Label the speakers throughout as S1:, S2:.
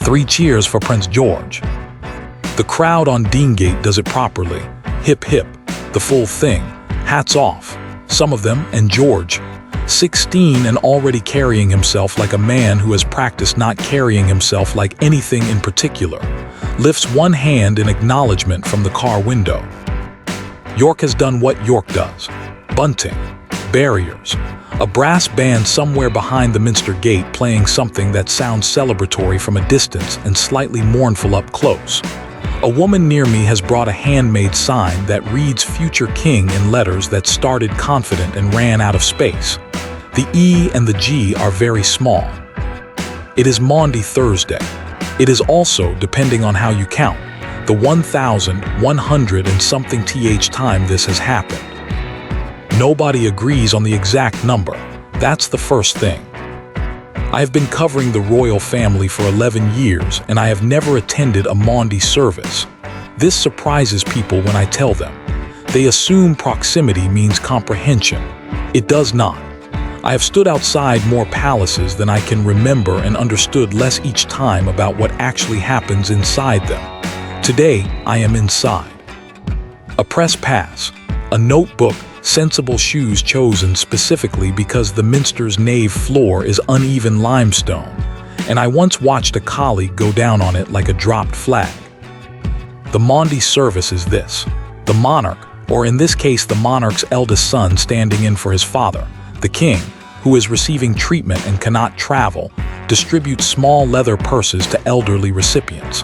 S1: 3 cheers for Prince George. The crowd on Deangate does it properly. Hip hip, the full thing. Hats off. Some of them, and George, 16 and already carrying himself like a man who has practiced not carrying himself like anything in particular, lifts one hand in acknowledgement from the car window. York has done what York does. Bunting, barriers, a brass band somewhere behind the Minster Gate playing something that sounds celebratory from a distance and slightly mournful up close. A woman near me has brought a handmade sign that reads Future King in letters that started confident and ran out of space. The E and the G are very small. It is Maundy Thursday. It is also, depending on how you count, the 1,100 and something th time this has happened. Nobody agrees on the exact number. That's the first thing. I have been covering the royal family for 11 years and I have never attended a Maundy service. This surprises people when I tell them. They assume proximity means comprehension. It does not. I have stood outside more palaces than I can remember and understood less each time about what actually happens inside them. Today, I am inside. A press pass, a notebook, sensible shoes chosen specifically because the Minster's nave floor is uneven limestone, and I once watched a colleague go down on it like a dropped flag. The Maundy service is this. The monarch, or in this case the monarch's eldest son standing in for his father, the king, who is receiving treatment and cannot travel, distributes small leather purses to elderly recipients.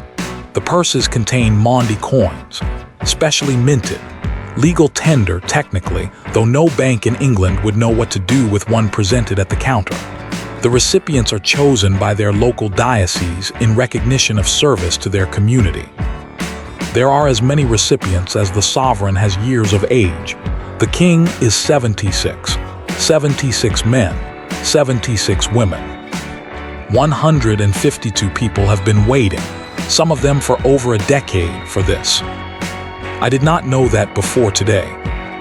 S1: The purses contain Maundy coins, specially minted. Legal tender, technically, though no bank in England would know what to do with one presented at the counter. The recipients are chosen by their local diocese in recognition of service to their community. There are as many recipients as the sovereign has years of age. The king is 76. 76 men, 76 women. 152 people have been waiting, some of them for over a decade, for this. I did not know that before today.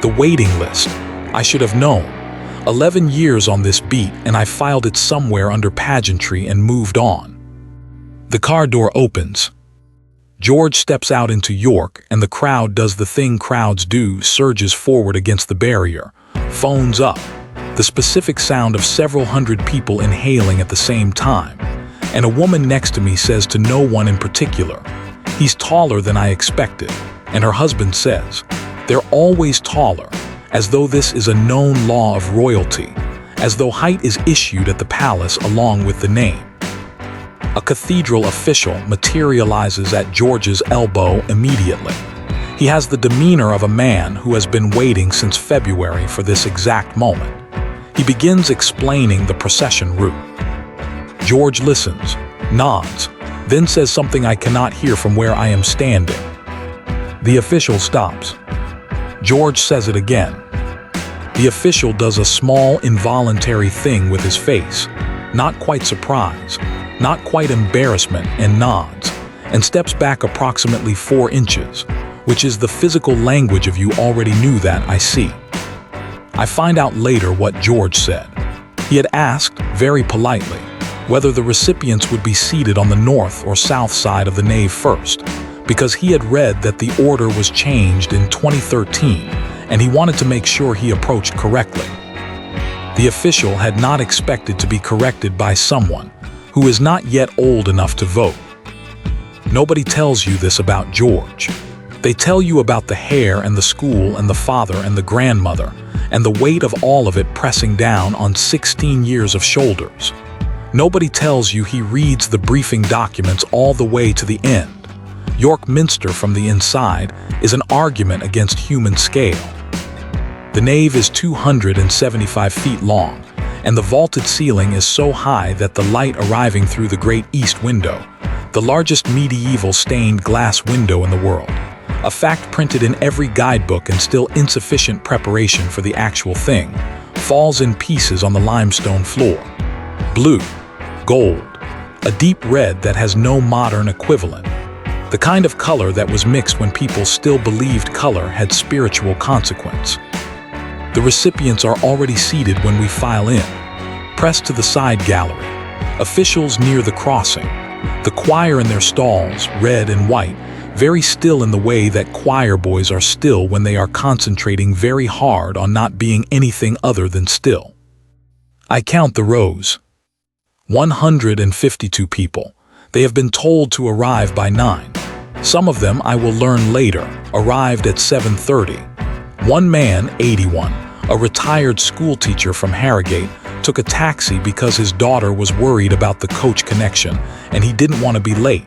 S1: The waiting list. I should have known. 11 years on this beat and I filed it somewhere under pageantry and moved on. The car door opens. George steps out into York and the crowd does the thing crowds do, surges forward against the barrier, phones up. The specific sound of several hundred people inhaling at the same time. And a woman next to me says to no one in particular, "He's taller than I expected." And her husband says, "They're always taller," as though this is a known law of royalty, as though height is issued at the palace along with the name. A cathedral official materializes at George's elbow immediately. He has the demeanor of a man who has been waiting since February for this exact moment. He begins explaining the procession route. George listens, nods, then says something I cannot hear from where I am standing. The official stops. George says it again. The official does a small involuntary thing with his face, not quite surprise, not quite embarrassment, and nods, and steps back approximately 4 inches, which is the physical language of you already knew that, I see. I find out later what George said. He had asked, very politely, whether the recipients would be seated on the north or south side of the nave first, because he had read that the order was changed in 2013, and he wanted to make sure he approached correctly. The official had not expected to be corrected by someone who is not yet old enough to vote. Nobody tells you this about George. They tell you about the hair and the school and the father and the grandmother, and the weight of all of it pressing down on 16 years of shoulders. Nobody tells you he reads the briefing documents all the way to the end. York Minster from the inside is an argument against human scale. The nave is 275 feet long, and the vaulted ceiling is so high that the light arriving through the great east window, the largest medieval stained glass window in the world, a fact printed in every guidebook and still insufficient preparation for the actual thing, falls in pieces on the limestone floor. Blue, gold, a deep red that has no modern equivalent. The kind of color that was mixed when people still believed color had spiritual consequence. The recipients are already seated when we file in, pressed to the side gallery. Officials near the crossing, The choir in their stalls, red and white, very still in the way that choir boys are still when they are concentrating very hard on not being anything other than still. I count the rows. 152 people. They have been told to arrive by 9. Some of them, I will learn later, arrived at 7:30. One man, 81, a retired school teacher from Harrogate, took a taxi because his daughter was worried about the coach connection and he didn't want to be late.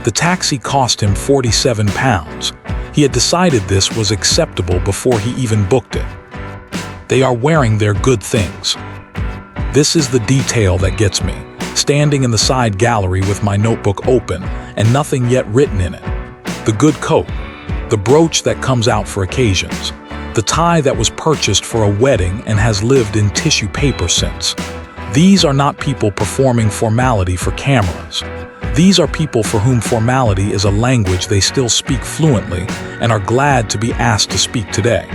S1: The taxi cost him £47. He had decided this was acceptable before he even booked it. They are wearing their good things. This is the detail that gets me, standing in the side gallery with my notebook open and nothing yet written in it. The good coat, the brooch that comes out for occasions, the tie that was purchased for a wedding and has lived in tissue paper since. These are not people performing formality for cameras. These are people for whom formality is a language they still speak fluently and are glad to be asked to speak today.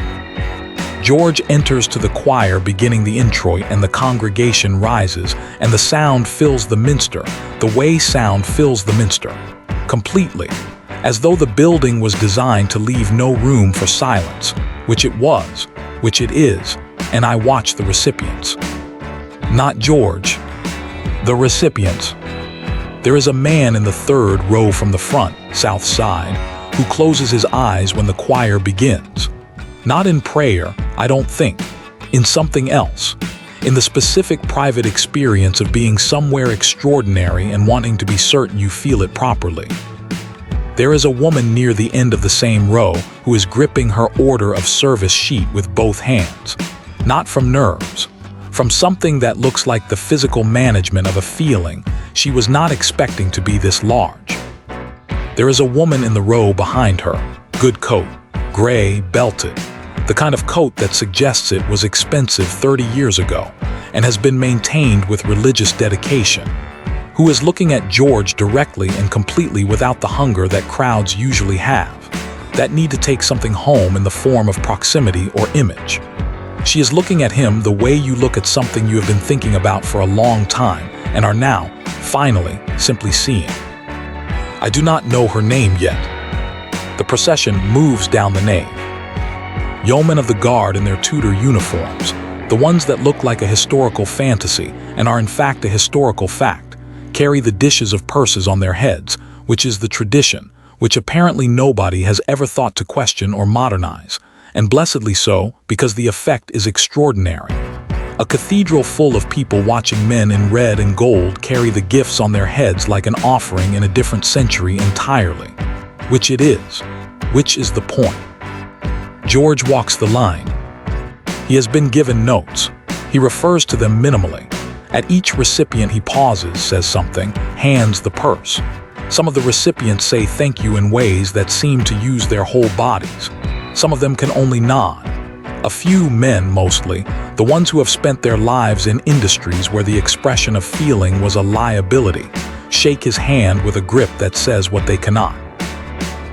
S1: George enters to the choir beginning the introit and the congregation rises and the sound fills the minster, the way sound fills the minster, completely, as though the building was designed to leave no room for silence, which it was, which it is, and I watch the recipients. Not George, the recipients. There is a man in the third row from the front, south side, who closes his eyes when the choir begins. Not in prayer, I don't think, in something else, in the specific private experience of being somewhere extraordinary and wanting to be certain you feel it properly. There is a woman near the end of the same row who is gripping her order of service sheet with both hands, not from nerves, from something that looks like the physical management of a feeling she was not expecting to be this large. There is a woman in the row behind her, good coat, gray, belted, the kind of coat that suggests it was expensive 30 years ago and has been maintained with religious dedication, who is looking at George directly and completely without the hunger that crowds usually have, that need to take something home in the form of proximity or image. She is looking at him the way you look at something you have been thinking about for a long time and are now, finally, simply seeing. I do not know her name yet. The procession moves down the nave. Yeomen of the guard in their Tudor uniforms, the ones that look like a historical fantasy and are in fact a historical fact, carry the dishes of purses on their heads, which is the tradition, which apparently nobody has ever thought to question or modernize, and blessedly so, because the effect is extraordinary. A cathedral full of people watching men in red and gold carry the gifts on their heads like an offering in a different century entirely. Which it is. Which is the point. George walks the line. He has been given notes. He refers to them minimally. At each recipient he pauses, says something, hands the purse. Some of the recipients say thank you in ways that seem to use their whole bodies. Some of them can only nod. A few men, mostly, the ones who have spent their lives in industries where the expression of feeling was a liability, shake his hand with a grip that says what they cannot.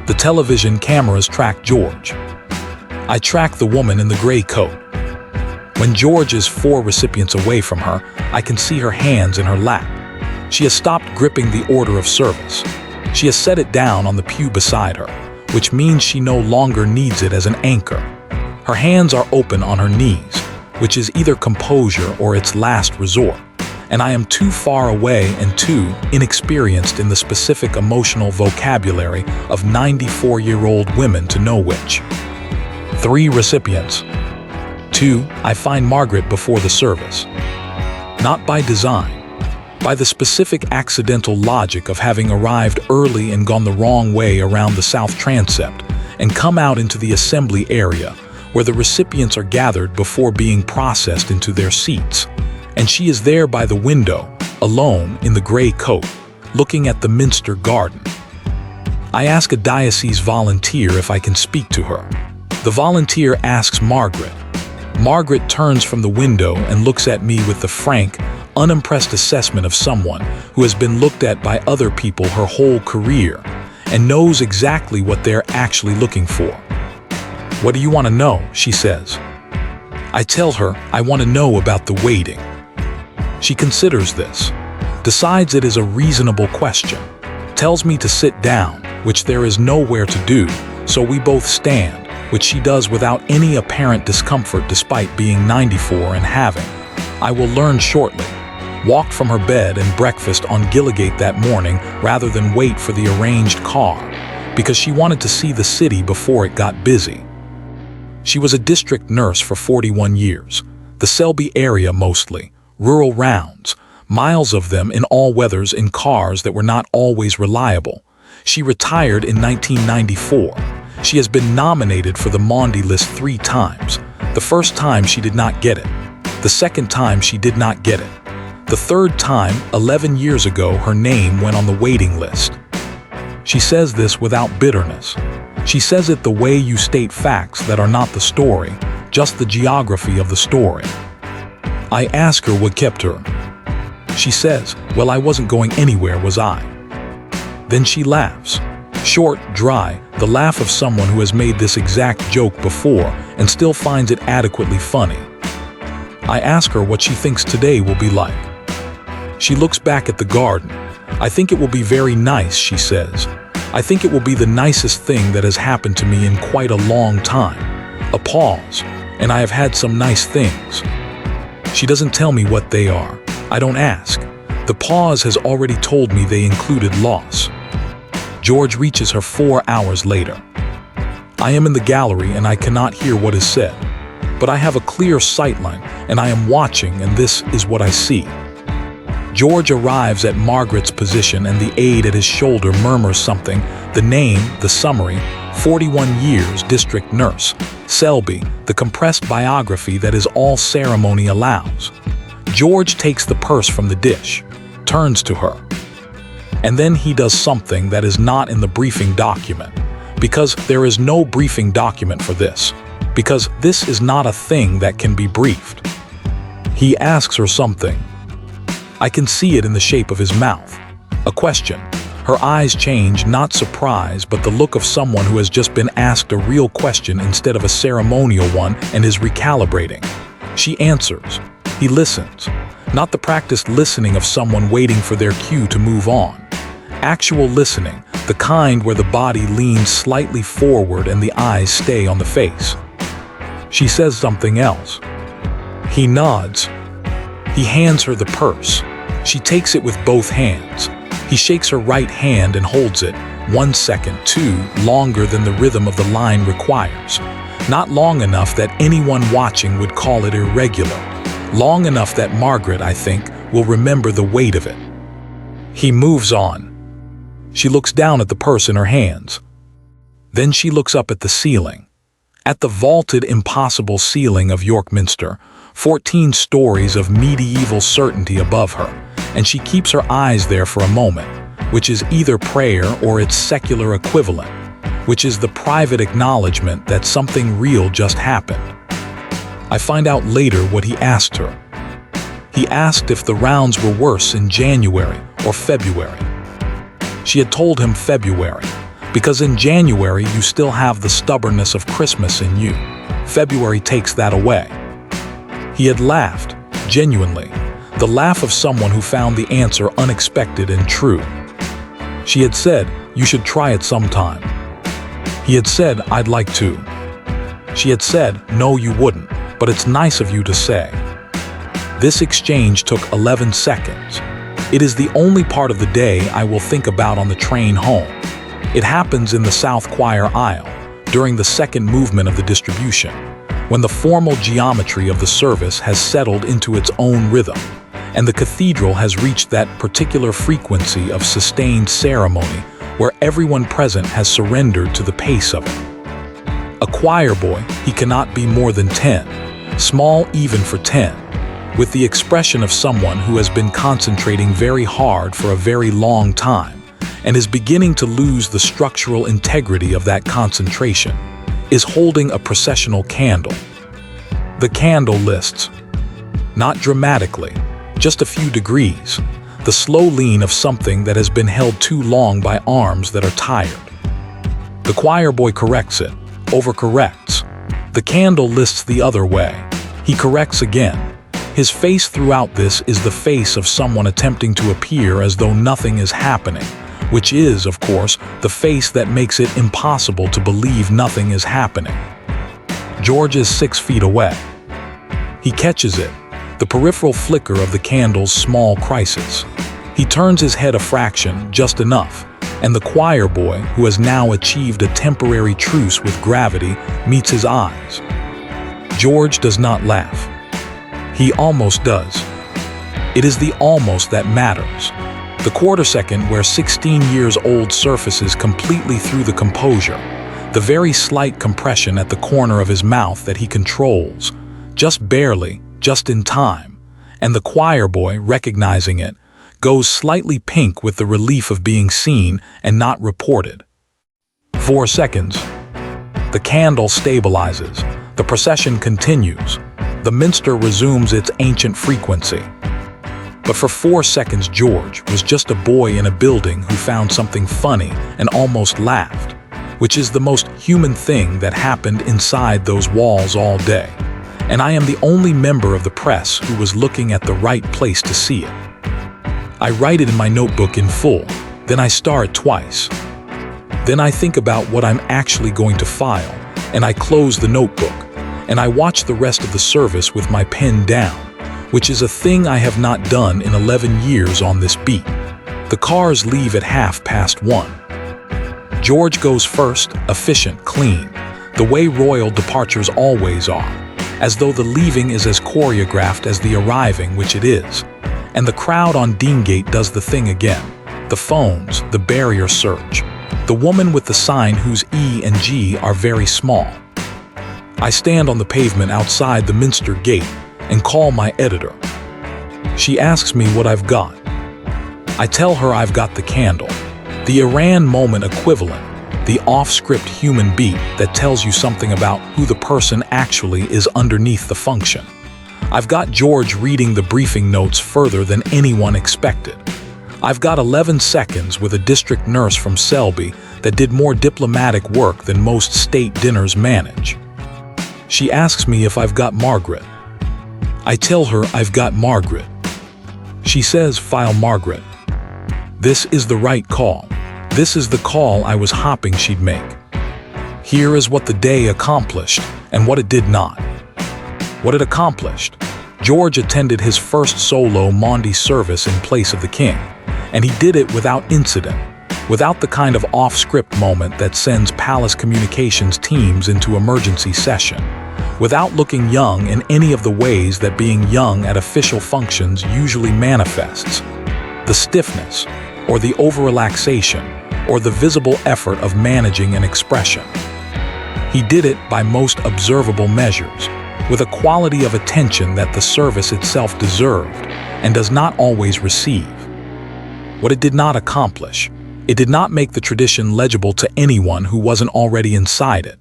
S1: The television cameras track George. I track the woman in the gray coat. When George is 4 recipients away from her, I can see her hands in her lap. She has stopped gripping the order of service. She has set it down on the pew beside her, which means she no longer needs it as an anchor. Her hands are open on her knees, which is either composure or its last resort, and I am too far away and too inexperienced in the specific emotional vocabulary of 94-year-old women to know which. 3 recipients. 2, I find Margaret before the service. Not by design, by the specific accidental logic of having arrived early and gone the wrong way around the south transept and come out into the assembly area where the recipients are gathered before being processed into their seats. And she is there by the window, alone in the gray coat, looking at the Minster garden. I ask a diocese volunteer if I can speak to her. The volunteer asks Margaret. Margaret turns from the window and looks at me with the frank, unimpressed assessment of someone who has been looked at by other people her whole career and knows exactly what they're actually looking for. "What do you want to know?" she says. I tell her I want to know about the waiting. She considers this, decides it is a reasonable question, tells me to sit down, which there is nowhere to do, so we both stand, which she does without any apparent discomfort despite being 94 and having, I will learn shortly, walked from her bed and breakfast on Gilligate that morning rather than wait for the arranged car, because she wanted to see the city before it got busy. She was a district nurse for 41 years, the Selby area mostly, rural rounds, miles of them in all weathers in cars that were not always reliable. She retired in 1994. She has been nominated for the Maundy list 3 times. The first time she did not get it. The second time she did not get it. The third time, 11 years ago, her name went on the waiting list. She says this without bitterness. She says it the way you state facts that are not the story, just the geography of the story. I ask her what kept her. She says, well, I wasn't going anywhere, was I? Then she laughs. Short, dry, the laugh of someone who has made this exact joke before and still finds it adequately funny. I ask her what she thinks today will be like. She looks back at the garden. I think it will be very nice, she says. I think it will be the nicest thing that has happened to me in quite a long time. A pause, and I have had some nice things. She doesn't tell me what they are. I don't ask. The pause has already told me they included loss. George reaches her 4 hours later. I am in the gallery and I cannot hear what is said, but I have a clear sightline and I am watching, and this is what I see. George arrives at Margaret's position and the aide at his shoulder murmurs something, the name, the summary, 41 years district nurse, Selby, the compressed biography that is all ceremony allows. George takes the purse from the dish, turns to her. And then he does something that is not in the briefing document, because there is no briefing document for this, because this is not a thing that can be briefed. He asks her something. I can see it in the shape of his mouth. A question. Her eyes change, not surprise, but the look of someone who has just been asked a real question instead of a ceremonial one and is recalibrating. She answers. He listens. Not the practiced listening of someone waiting for their cue to move on. Actual listening, the kind where the body leans slightly forward and the eyes stay on the face. She says something else. He nods. He hands her the purse. She takes it with both hands. He shakes her right hand and holds it, 1 second, 2, longer than the rhythm of the line requires. Not long enough that anyone watching would call it irregular. Long enough that Margaret, I think, will remember the weight of it. He moves on. She looks down at the purse in her hands. Then she looks up at the ceiling. At the vaulted, impossible ceiling of York Minster, 14 stories of medieval certainty above her, and she keeps her eyes there for a moment, which is either prayer or its secular equivalent, which is the private acknowledgement that something real just happened. I find out later what he asked her. He asked if the rounds were worse in January or February. She had told him February, because in January you still have the stubbornness of Christmas in you. February takes that away. He had laughed, genuinely, the laugh of someone who found the answer unexpected and true. She had said, you should try it sometime. He had said, I'd like to. She had said, no, you wouldn't, but it's nice of you to say. This exchange took 11 seconds. It is the only part of the day I will think about on the train home. It happens in the South Choir aisle, during the second movement of the distribution, when the formal geometry of the service has settled into its own rhythm, and the cathedral has reached that particular frequency of sustained ceremony where everyone present has surrendered to the pace of it. A choir boy, he cannot be more than 10, small even for 10, with the expression of someone who has been concentrating very hard for a very long time and is beginning to lose the structural integrity of that concentration, is holding a processional candle. The candle lists, not dramatically, just a few degrees, the slow lean of something that has been held too long by arms that are tired. The choir boy corrects it, overcorrects. The candle lists the other way. He corrects again. His face throughout this is the face of someone attempting to appear as though nothing is happening, which is, of course, the face that makes it impossible to believe nothing is happening. George is 6 feet away. He catches it, the peripheral flicker of the candle's small crisis. He turns his head a fraction, just enough, and the choir boy, who has now achieved a temporary truce with gravity, meets his eyes. George does not laugh. He almost does. It is the almost that matters. The quarter second where 16 years old surfaces completely through the composure, the very slight compression at the corner of his mouth that he controls, just barely, just in time, and the choir boy, recognizing it, goes slightly pink with the relief of being seen and not reported. 4 seconds. The candle stabilizes. The procession continues. The minster resumes its ancient frequency. But for 4 seconds, George was just a boy in a building who found something funny and almost laughed, which is the most human thing that happened inside those walls all day. And I am the only member of the press who was looking at the right place to see it. I write it in my notebook in full, then I star it twice. Then I think about what I'm actually going to file, and I close the notebook, and I watch the rest of the service with my pen down, which is a thing I have not done in 11 years on this beat. The cars leave at 1:30. George goes first, efficient, clean, the way royal departures always are, as though the leaving is as choreographed as the arriving, which it is. And the crowd on Deangate does the thing again. The phones, the barrier surge. The woman with the sign whose E and G are very small. I stand on the pavement outside the Minster gate and call my editor. She asks me what I've got. I tell her I've got the candle, the Iran moment equivalent, the off-script human beat that tells you something about who the person actually is underneath the function. I've got George reading the briefing notes further than anyone expected. I've got 11 seconds with a district nurse from Selby that did more diplomatic work than most state dinners manage. She asks me if I've got Margaret. I tell her I've got Margaret. She says, "File Margaret." This is the right call. This is the call I was hoping she'd make. Here is what the day accomplished and what it did not. What it accomplished. George attended his first solo Maundy service in place of the king, and he did it without incident, without the kind of off-script moment that sends palace communications teams into emergency session, without looking young in any of the ways that being young at official functions usually manifests. The stiffness, or the over-relaxation, or the visible effort of managing an expression. He did it by most observable measures, with a quality of attention that the service itself deserved and does not always receive. What it did not accomplish, it did not make the tradition legible to anyone who wasn't already inside it.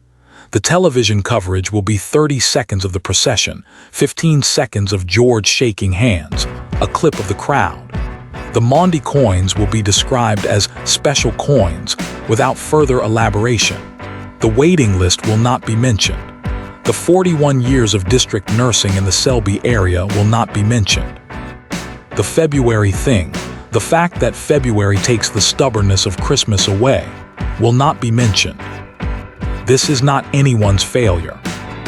S1: The television coverage will be 30 seconds of the procession, 15 seconds of George shaking hands, a clip of the crowd. The Maundy coins will be described as special coins without further elaboration. The waiting list will not be mentioned. The 41 years of district nursing in the Selby area will not be mentioned. The February thing, the fact that February takes the stubbornness of Christmas away, will not be mentioned. This is not anyone's failure.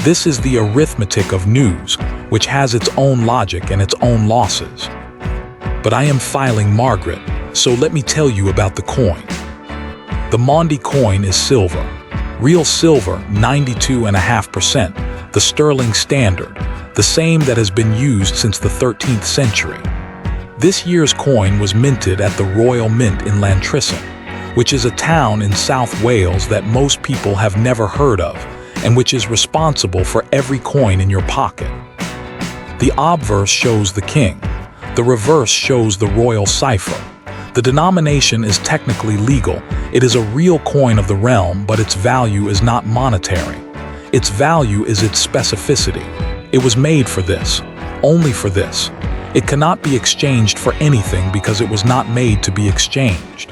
S1: This is the arithmetic of news, which has its own logic and its own losses. But I am filing Margaret, so let me tell you about the coin. The Maundy coin is silver. Real silver, 92.5%, the sterling standard, the same that has been used since the 13th century. This year's coin was minted at the Royal Mint in Llantrisson, which is a town in South Wales that most people have never heard of, and which is responsible for every coin in your pocket. The obverse shows the king. The reverse shows the royal cipher. The denomination is technically legal. It is a real coin of the realm, but its value is not monetary. Its value is its specificity. It was made for this, only for this. It cannot be exchanged for anything because it was not made to be exchanged.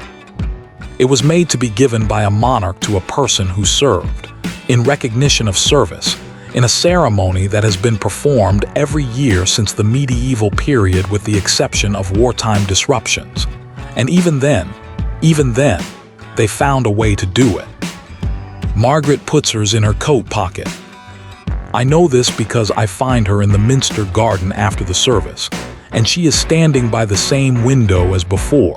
S1: It was made to be given by a monarch to a person who served, in recognition of service, in a ceremony that has been performed every year since the medieval period with the exception of wartime disruptions. And even then, they found a way to do it. Margaret puts hers in her coat pocket. I know this because I find her in the Minster garden after the service, and she is standing by the same window as before,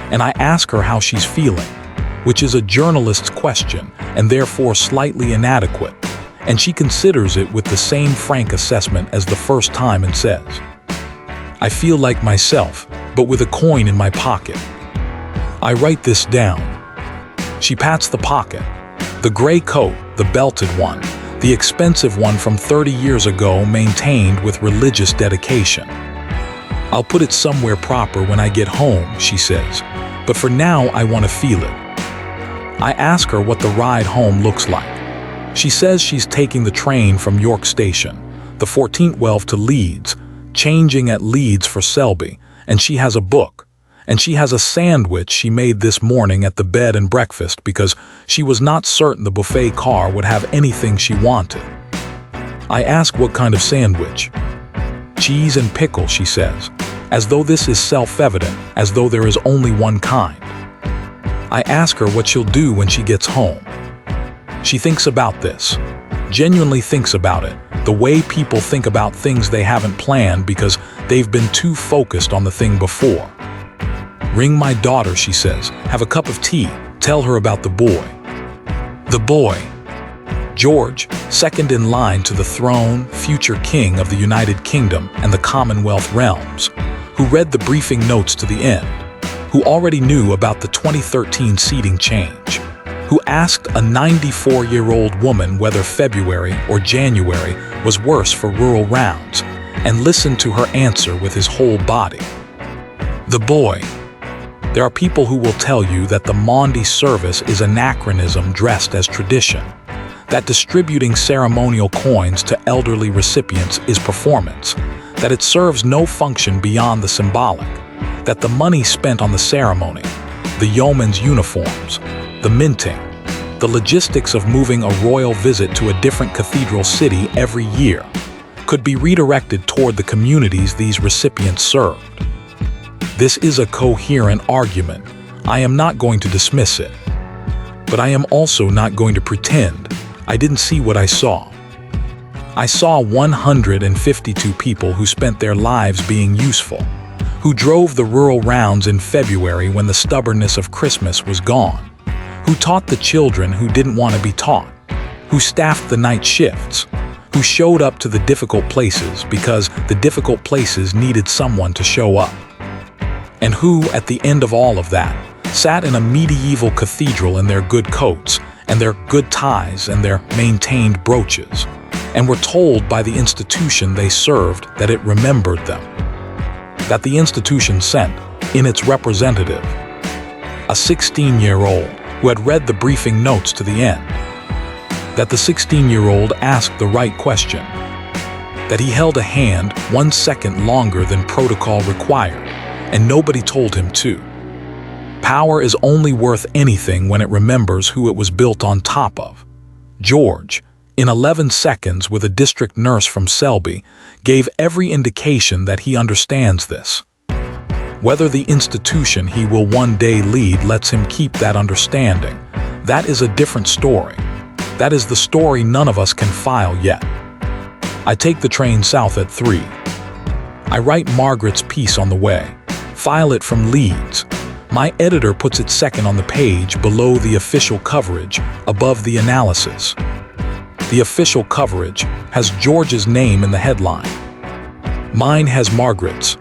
S1: and I ask her how she's feeling, which is a journalist's question and therefore slightly inadequate, and she considers it with the same frank assessment as the first time and says, "I feel like myself, but with a coin in my pocket." I write this down. She pats the pocket. The gray coat, the belted one, the expensive one from 30 years ago maintained with religious dedication. "I'll put it somewhere proper when I get home," she says, "but for now I want to feel it." I ask her what the ride home looks like. She says she's taking the train from York Station, the 14th to Leeds, changing at Leeds for Selby, and she has a book. And she has a sandwich she made this morning at the bed and breakfast because she was not certain the buffet car would have anything she wanted. I ask what kind of sandwich. "Cheese and pickle," she says, as though this is self-evident, as though there is only one kind. I ask her what she'll do when she gets home. She thinks about this, genuinely thinks about it, the way people think about things they haven't planned because they've been too focused on the thing before. "Ring my daughter," she says. "Have a cup of tea. Tell her about the boy." The boy. George, second in line to the throne, future king of the United Kingdom and the Commonwealth realms, who read the briefing notes to the end, who already knew about the 2013 seating change, who asked a 94-year-old woman whether February or January was worse for rural rounds, and listened to her answer with his whole body. The boy. There are people who will tell you that the Maundy service is anachronism dressed as tradition, that distributing ceremonial coins to elderly recipients is performance, that it serves no function beyond the symbolic, that the money spent on the ceremony, the yeoman's uniforms, the minting, the logistics of moving a royal visit to a different cathedral city every year, could be redirected toward the communities these recipients served. This is a coherent argument. I am not going to dismiss it. But I am also not going to pretend I didn't see what I saw. I saw 152 people who spent their lives being useful, who drove the rural rounds in February when the stubbornness of Christmas was gone, who taught the children who didn't want to be taught, who staffed the night shifts, who showed up to the difficult places because the difficult places needed someone to show up, and who, at the end of all of that, sat in a medieval cathedral in their good coats and their good ties and their maintained brooches, and were told by the institution they served that it remembered them, that the institution sent, in its representative, a 16-year-old who had read the briefing notes to the end, that the 16-year-old asked the right question, that he held a hand 1 second longer than protocol required, and nobody told him to. Power is only worth anything when it remembers who it was built on top of. George, in 11 seconds with a district nurse from Selby, gave every indication that he understands this. Whether the institution he will one day lead lets him keep that understanding, that is a different story. That is the story none of us can file yet. I take the train south at 3. I write Margaret's piece on the way, file it from Leeds. My editor puts it second on the page below the official coverage, above the analysis. The official coverage has George's name in the headline. Mine has Margaret's.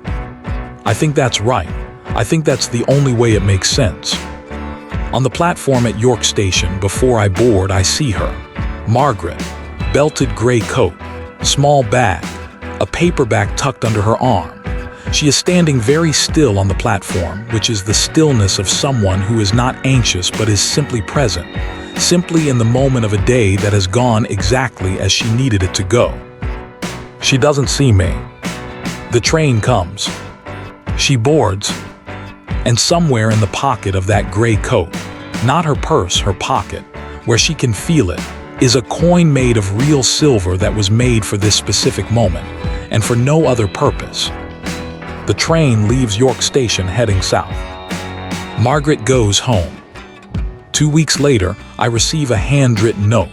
S1: I think that's right. I think that's the only way it makes sense. On the platform at York Station, before I board, I see her. Margaret, belted gray coat, small bag, a paperback tucked under her arm. She is standing very still on the platform, which is the stillness of someone who is not anxious but is simply present, simply in the moment of a day that has gone exactly as she needed it to go. She doesn't see me. The train comes. She boards, and somewhere in the pocket of that gray coat, not her purse, her pocket, where she can feel it, is a coin made of real silver that was made for this specific moment and for no other purpose. The train leaves York Station heading south. Margaret goes home. 2 weeks later, I receive a handwritten note.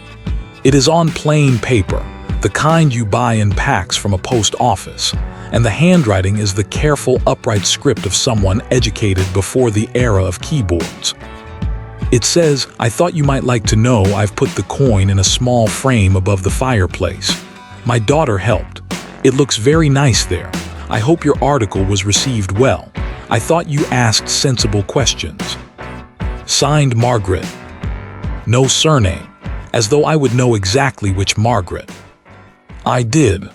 S1: It is on plain paper, the kind you buy in packs from a post office, and the handwriting is the careful, upright script of someone educated before the era of keyboards. It says, "I thought you might like to know I've put the coin in a small frame above the fireplace. My daughter helped. It looks very nice there. I hope your article was received well. I thought you asked sensible questions." Signed, Margaret. No surname, as though I would know exactly which Margaret. I did.